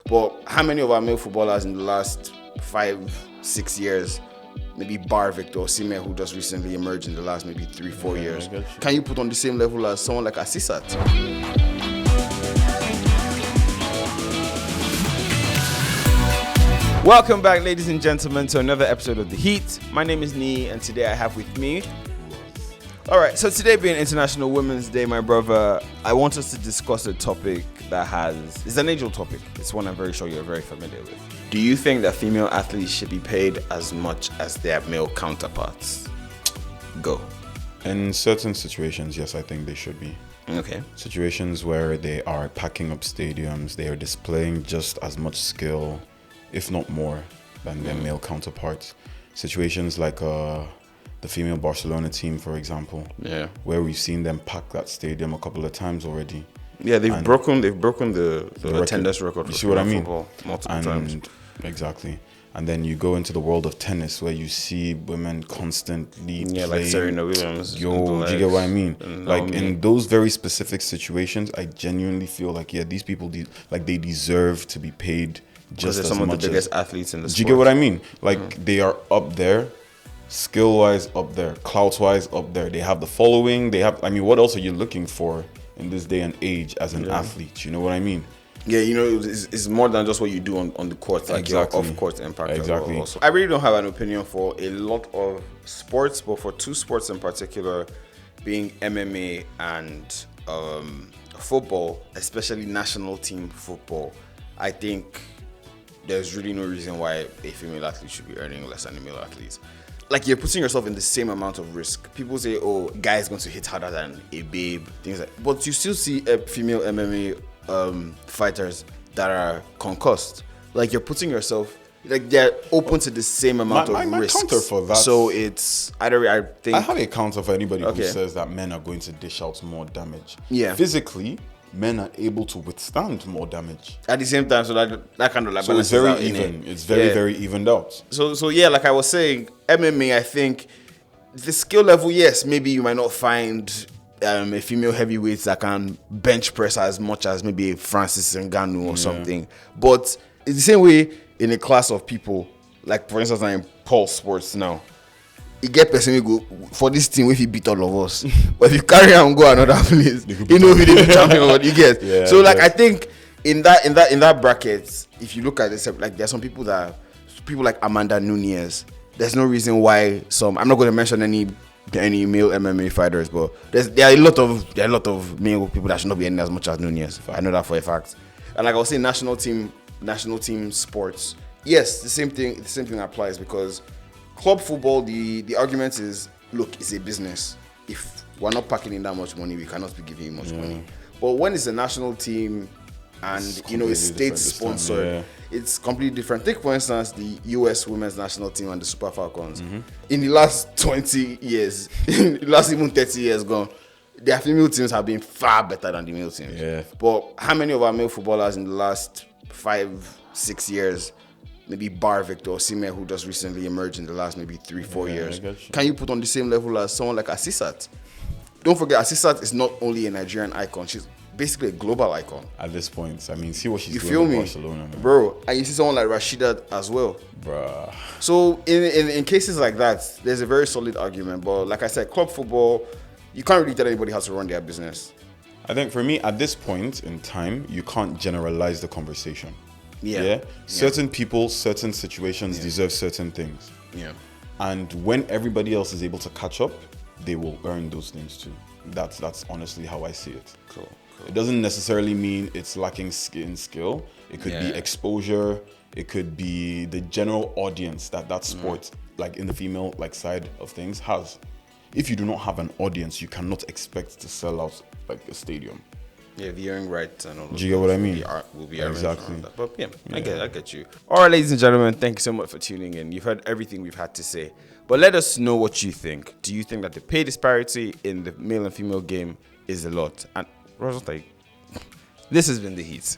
But how many of our male footballers in the last 5-6 years, maybe bar Victor Osimhen, who just recently emerged in the last maybe 3-4 years, can you put on the same level as someone like Asisat? Welcome back, ladies and gentlemen, to another episode of The Heat. My name is Niyi, and today I have with me... Alright, so today being International Women's Day, my brother, I want us to discuss a topic that it's an age-old topic. It's one I'm very sure you're very familiar with. Do you think that female athletes should be paid as much as their male counterparts? Go. In certain situations, yes, I think they should be. Okay. Situations where they are packing up stadiums, they are displaying just as much skill, if not more, than their male counterparts. Situations like the female Barcelona team, for example, where we've seen them pack that stadium a couple of times already. Yeah, they've broken the attendance record. You see what I mean? Multiple times. Exactly. And then you go into the world of tennis where you see women constantly playing. Like Serena Williams. Do you get what I mean? Like in those very specific situations, I genuinely feel like, these people, they deserve to be paid just as much. Because they're some of the biggest athletes in the sport. Do you get what I mean? Like they are up there. Skill-wise up there, clout-wise up there. They have the following. What else are you looking for in this day and age as an athlete? You know what I mean? Yeah, it's more than just what you do on the court, like exactly. your off-court impact. Exactly. Also. I really don't have an opinion for a lot of sports, but for two sports in particular, being MMA and football, especially national team football, I think there's really no reason why a female athlete should be earning less than a male athlete. Like, you're putting yourself in the same amount of risk. People say, oh, guy is going to hit harder than a babe, things like that. But you still see female MMA fighters that are concussed. Like, you're putting yourself, like, they're open to the same amount of risk. My counter for that. So it's, I think... I have a counter for anybody who says that men are going to dish out more damage. Yeah. Physically, men are able to withstand more damage. At the same time, so that kind of like so balances it's very out even. It's very evened out. So yeah, like I was saying, MMA, I think the skill level, yes, maybe you might not find a female heavyweight that can bench press as much as maybe Francis Ngannou or something. But it's the same way in a class of people, like for instance, I'm in Pulse Sports now. You get person who go for this team if he beat all of us. But if you carry on and go another place, you know who the champion what you get. I think in that bracket, if you look at this, like there's some people like Amanda Nunes. There's no reason why I'm not going to mention any male MMA fighters, but there are a lot of male people that should not be earning as much as Nunes. I know that for a fact. And like I was saying, national team sports. Yes, the same thing applies because club football, the argument is, look, it's a business. If we're not packing in that much money, we cannot be giving you much money. But when it's a national team and it's state sponsored, it's completely different. Take for instance the US women's national team and the Super Falcons. In the last 20 years, in the last even 30 years gone, their female teams have been far better than the male teams. Yeah. But how many of our male footballers in the last 5-6 years, maybe bar Victor Osimhen, who just recently emerged in the last maybe 3-4 years, can you put on the same level as someone like Asisat? Don't forget, Asisat is not only a Nigerian icon, she's basically a global icon. At this point, see what she's doing in Barcelona, man. Bro. And you see someone like Rashida as well. Bruh. So in cases like that, there's a very solid argument. But like I said, club football, you can't really tell anybody how to run their business. I think for me, at this point in time, you can't generalize the conversation. Yeah. Certain people, certain situations deserve certain things. Yeah. And when everybody else is able to catch up, they will earn those things too. That's honestly how I see it. Cool. It doesn't necessarily mean it's lacking in skill. It could be exposure. It could be the general audience that sport, like in the female side of things, has. If you do not have an audience, you cannot expect to sell out like a stadium. Yeah, viewing rights and all. Do you get what I mean? Will be exactly. But I get you. All right, ladies and gentlemen, thank you so much for tuning in. You've heard everything we've had to say, but let us know what you think. Do you think that the pay disparity in the male and female game is a lot? And Roz, this has been The Heat.